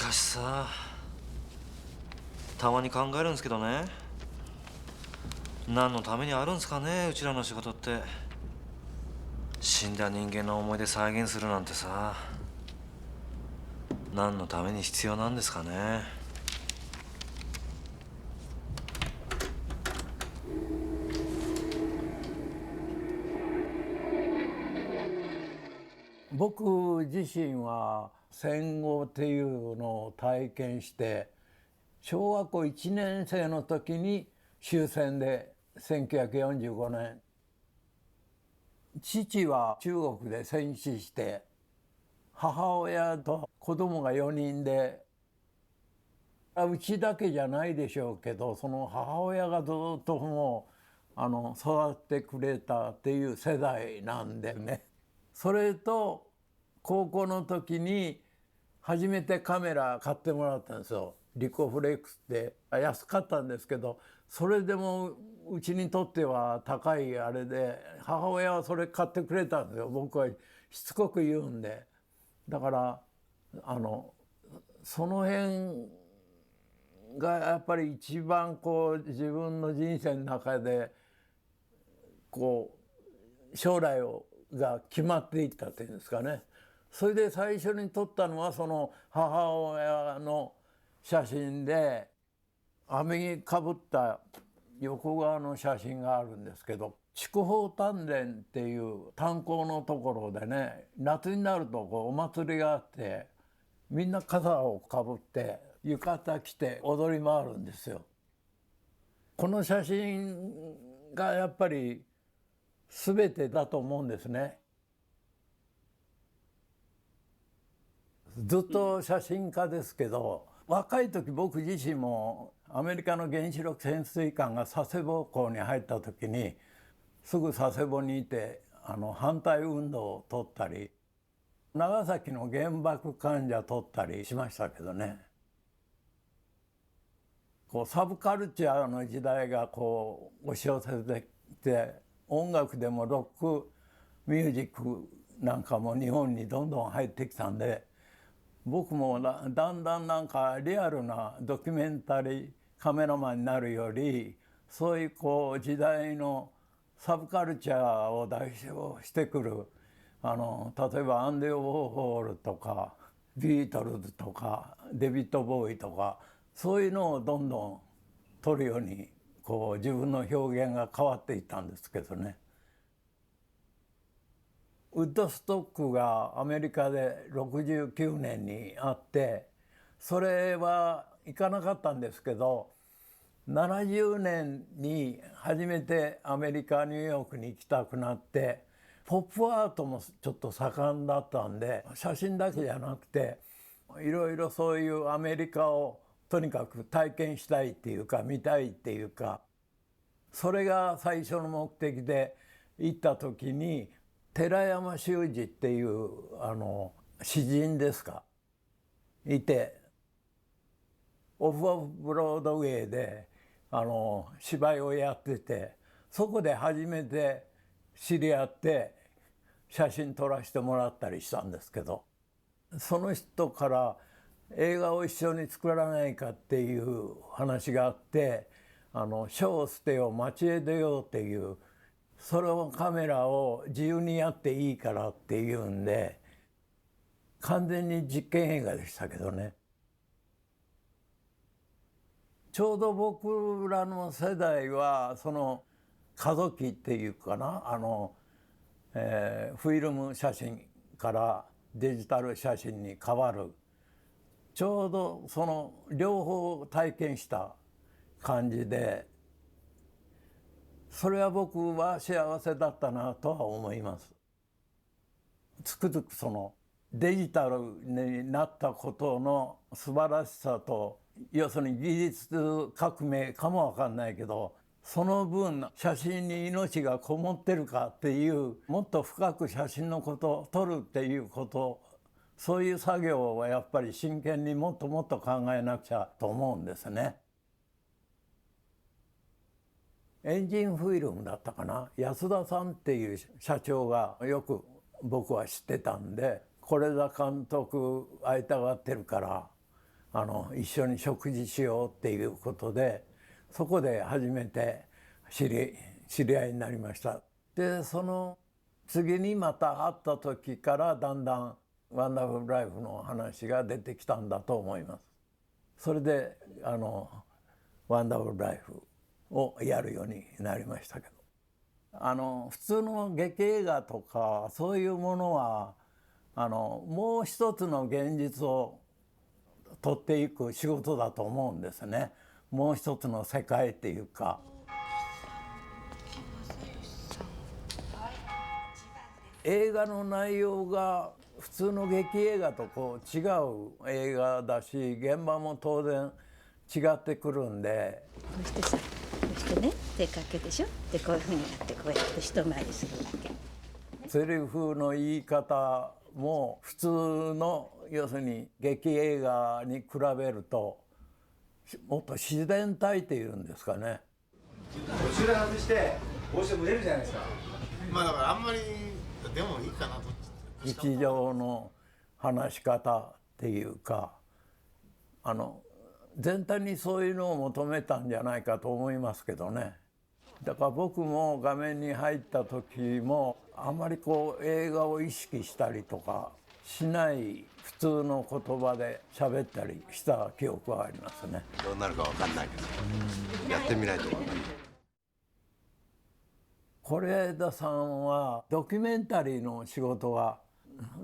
かしさ、たまに考えるんですけどね、何のためにあるんすかね、うちらの仕事って。死んだ人間の思い出再現するなんてさ、何のために必要なんですかね。僕自身は戦後っていうのを体験して、小学校1年生の時に終戦で1945年、父は中国で戦死して、母親と子供が4人で、うちだけじゃないでしょうけど、その母親がずっともう育ってくれたっていう世代なんでね。それと高校の時に初めてカメラ買ってもらったんですよ。リコフレックスって安かったんですけど、それでもうちにとっては高いあれで、母親はそれ買ってくれたんですよ。僕はしつこく言うんで。だからその辺がやっぱり一番こう自分の人生の中でこう将来が決まっていったっていうんですかね。それで最初に撮ったのはその母親の写真で、網にかぶった横側の写真があるんですけど、筑豊炭田っていう炭鉱のところでね、夏になるとこうお祭りがあって、みんな傘をかぶって浴衣着て踊り回るんですよ。この写真がやっぱり全てだと思うんですね。ずっと写真家ですけど、若い時僕自身もアメリカの原子力潜水艦が佐世保港に入った時にすぐ佐世保にいて反対運動を取ったり、長崎の原爆患者取ったりしましたけどね。こうサブカルチャーの時代がこう押し寄せてきて、音楽でもロックミュージックなんかも日本にどんどん入ってきたんで、僕もだんだんなんかリアルなドキュメンタリーカメラマンになるより、そういうこう時代のサブカルチャーを代表してくる例えばアンディ・ウォーホールとかビートルズとかデビッド・ボーイとか、そういうのをどんどん撮るようにこう自分の表現が変わっていったんですけどね。ウッドストックがアメリカで69年にあって、それは行かなかったんですけど、70年に初めてアメリカニューヨークに行きたくなって、ポップアートもちょっと盛んだったんで、写真だけじゃなくていろいろそういうアメリカをとにかく体験したいっていうか見たいっていうか、それが最初の目的で行った時に、寺山修司っていう詩人ですかいて、オフ・オフ・ブロードウェイで芝居をやってて、そこで初めて知り合って写真撮らせてもらったりしたんですけど、その人から映画を一緒に作らないかっていう話があって、書を捨てよ街へ出ようっていう、それをカメラを自由にやっていいからっていうんで、完全に実験映画でしたけどね。ちょうど僕らの世代はその過渡期っていうかな、フィルム写真からデジタル写真に変わる、ちょうどその両方体験した感じで、それは僕は幸せだったなとは思います。つくづくそのデジタルになったことの素晴らしさと、要するに技術革命かもわかんないけど、その分写真に命がこもってるかっていう、もっと深く写真のことを撮るっていうこと、そういう作業はやっぱり真剣にもっともっと考えなくちゃと思うんですね。エンジンフィルムだったかな、安田さんっていう社長がよく僕は知ってたんで、是枝監督会いたがってるから一緒に食事しようっていうことで、そこで初めて知り合いになりました。でその次にまた会った時からだんだんワンダフルライフの話が出てきたんだと思います。それでワンダフルライフをやるようになりましたけど、普通の劇映画とかそういうものはもう一つの現実を撮っていく仕事だと思うんですね。もう一つの世界っていうか。映画の内容が普通の劇映画とこう違う映画だし、現場も当然違ってくるんで。こうしてさ、こうしてね、手かけでしょ。でこういうふうにやってこうやって一回りするわけ。セリフの言い方も普通の要するに劇映画に比べるともっと自然体っていうんですかね。途中で外してこうして蒸れるじゃないですか。まあだからあんまりでもいいかなと。日常の話し方っていうか全体にそういうのを求めたんじゃないかと思いますけどね。だから僕も画面に入った時もあんまりこう映画を意識したりとかしない普通の言葉で喋ったりした記憶はありますね。どうなるかわかんないけど、やってみないとわかんない。是枝さんはドキュメンタリーの仕事が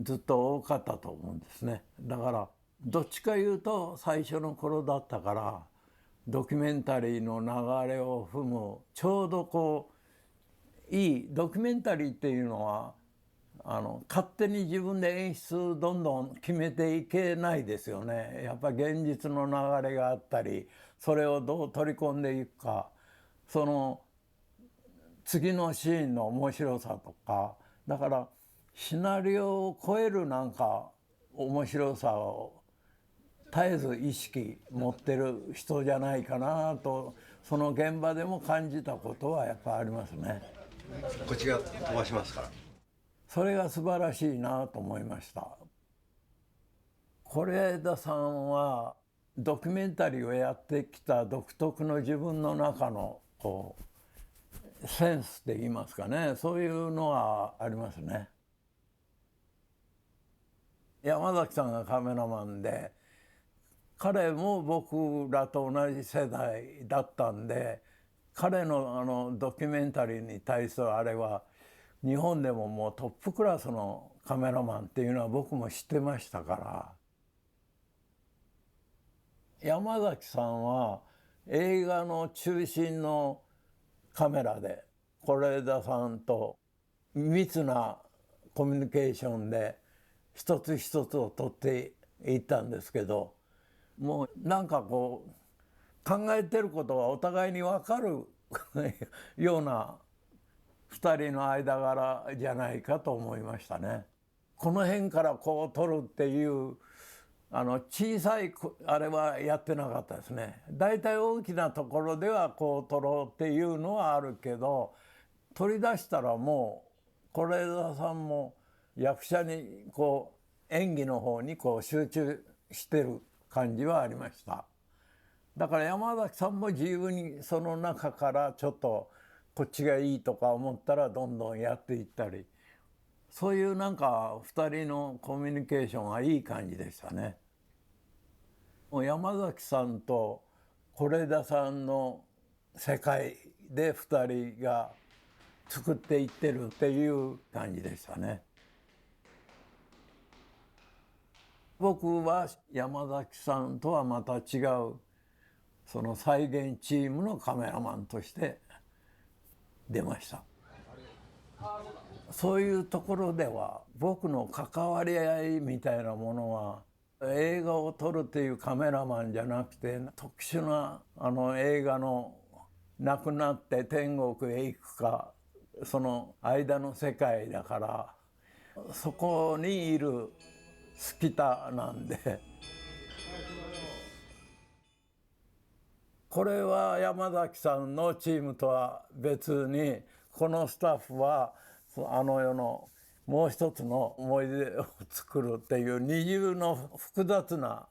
ずっと多かったと思うんですね。だからどっちかいうと最初の頃だったからドキュメンタリーの流れを踏むちょうどこういいドキュメンタリーっていうのは勝手に自分で演出どんどん決めていけないですよね。やっぱ現実の流れがあったりそれをどう取り込んでいくか、その次のシーンの面白さとか、だからシナリオを超えるなんか面白さを絶えず意識持ってる人じゃないかなと、その現場でも感じたことはやっぱありますね。こっちが飛ばしますから。それが素晴らしいなと思いました。是枝さんはドキュメンタリーをやってきた独特の自分の中のこうセンスって言いますかね、そういうのはありますね。山崎さんがカメラマンで彼も僕らと同じ世代だったんで、彼のドキュメンタリーに対するあれは日本でももうトップクラスのカメラマンっていうのは僕も知ってましたから。山崎さんは映画の中心のカメラで是枝さんと密なコミュニケーションで一つ一つを撮っていったんですけど、もうなんかこう考えてることがお互いに分かるような2人の間柄じゃないかと思いましたね。この辺からこう撮るっていう小さいあれはやってなかったですね。だいたい大きなところではこう撮ろうっていうのはあるけど、取り出したらもう是枝さんも役者にこう演技の方にこう集中してる感じはありました。だから山崎さんも自由にその中からちょっとこっちがいいとか思ったらどんどんやっていったり、そういうなんか2人のコミュニケーションはいい感じでしたね。山崎さんと是枝さんの世界で2人が作っていってるっていう感じでしたね。僕は山崎さんとはまた違うその再現チームのカメラマンとして出ました。そういうところでは僕の関わり合いみたいなものは映画を撮るっていうカメラマンじゃなくて、特殊な映画の亡くなって天国へ行くかその間の世界だから、そこにいるスキタなんで。これは山崎さんのチームとは別に、このスタッフはあの世のもう一つの思い出を作るっていう二重の複雑な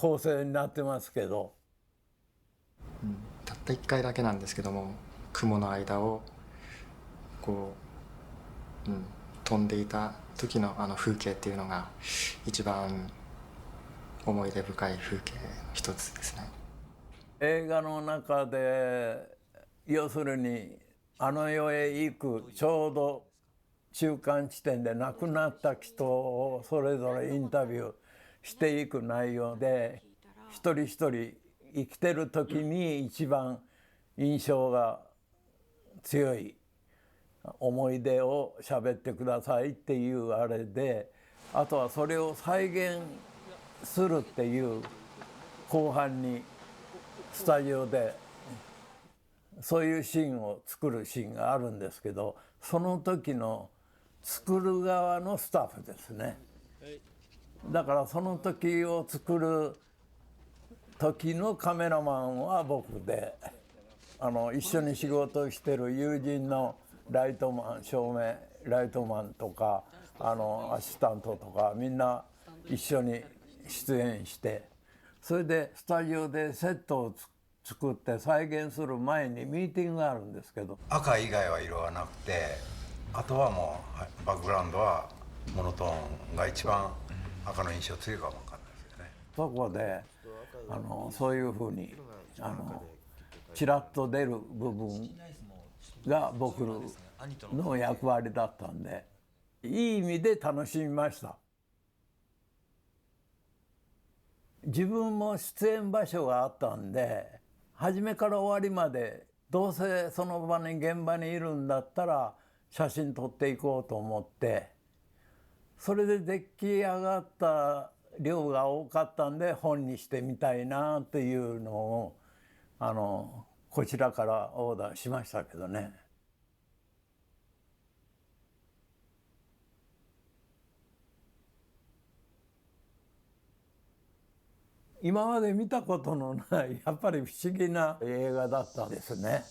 構成になってますけど、たった1回だけなんですけども、雲の間をこう、飛んでいた時のあの風景っていうのが一番思い出深い風景の一つですね。映画の中で要するにあの世へ行くちょうど中間地点で亡くなった人をそれぞれインタビューしていく内容で、一人一人生きてる時に一番印象が強い思い出を喋ってくださいっていうあれで、あとはそれを再現するっていう後半にスタジオでそういうシーンを作るシーンがあるんですけど、その時の作る側のスタッフですね。だからその時を作る時のカメラマンは僕で、一緒に仕事してる友人のライトマン、照明ライトマンとかアシスタントとかみんな一緒に出演して、それでスタジオでセットを作って再現する前にミーティングがあるんですけど、赤以外は色はなくて、あとはもうバックグラウンドはモノトーンが一番赤の印象強いかもわかんないですよね。そこでそういうふうにちらっと出る部分が僕の役割だったんで、いい意味で楽しみました。自分も出演場所があったんで、初めから終わりまでどうせその場に現場にいるんだったら写真撮っていこうと思って、それで出来上がった量が多かったんで本にしてみたいなっていうのをこちらからオーダーしましたけどね。今まで見たことのないやっぱり不思議な映画だったんですね。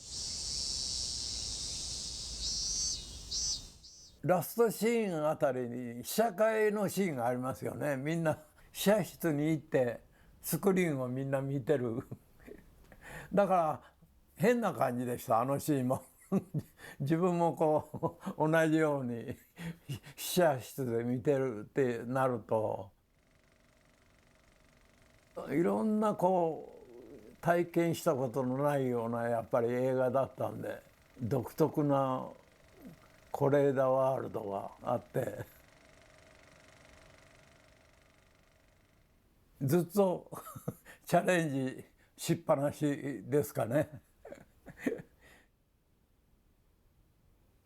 ラストシーンあたりに試写会のシーンがありますよね。みんな試写室に行ってスクリーンをみんな見てるだから変な感じでした、あのシーンも自分もこう同じように試写室で見てるってなると、いろんなこう体験したことのないようなやっぱり映画だったんで、独特な是枝ワールドがあってずっとチャレンジしっぱなしですかね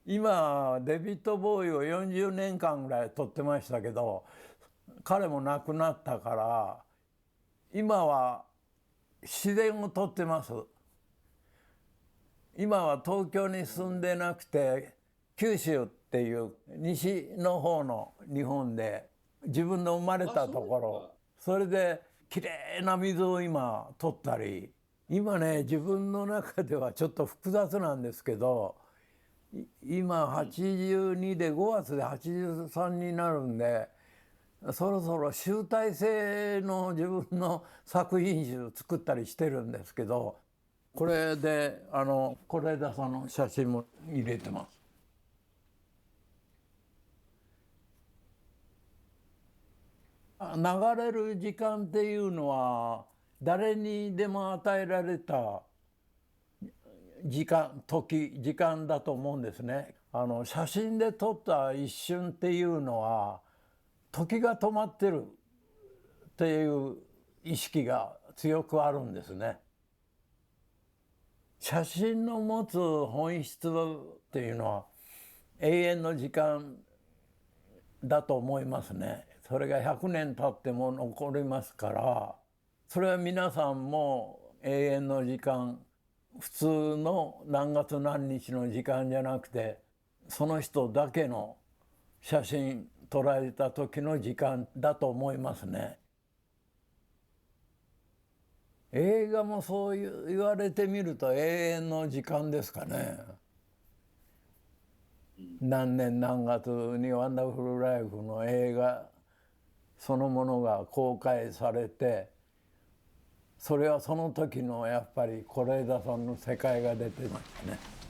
今デビッド・ボーイを40年間ぐらい撮ってましたけど、彼も亡くなったから今は自然を撮ってます。今は東京に住んでなくて九州っていう西の方の日本で自分の生まれたところ、それできれいな水を今取ったり、今ね自分の中ではちょっと複雑なんですけど、今82で5月で83になるんで、そろそろ集大成の自分の作品集作ったりしてるんですけど、これで是枝さんの写真も入れてます。流れる時間っていうのは誰にでも与えられた時間だと思うんですね。写真で撮った一瞬っていうのは時が止まってるっていう意識が強くあるんですね。写真の持つ本質っていうのは永遠の時間だと思いますね。それが100年経っても残りますから、それは皆さんも永遠の時間、普通の何月何日の時間じゃなくて、その人だけの写真捉えた時の時間だと思いますね。映画もそう言われてみると永遠の時間ですかね。何年何月にワンダフルライフの映画そのものが公開されて、それはその時のやっぱり是枝さんの世界が出てましたね。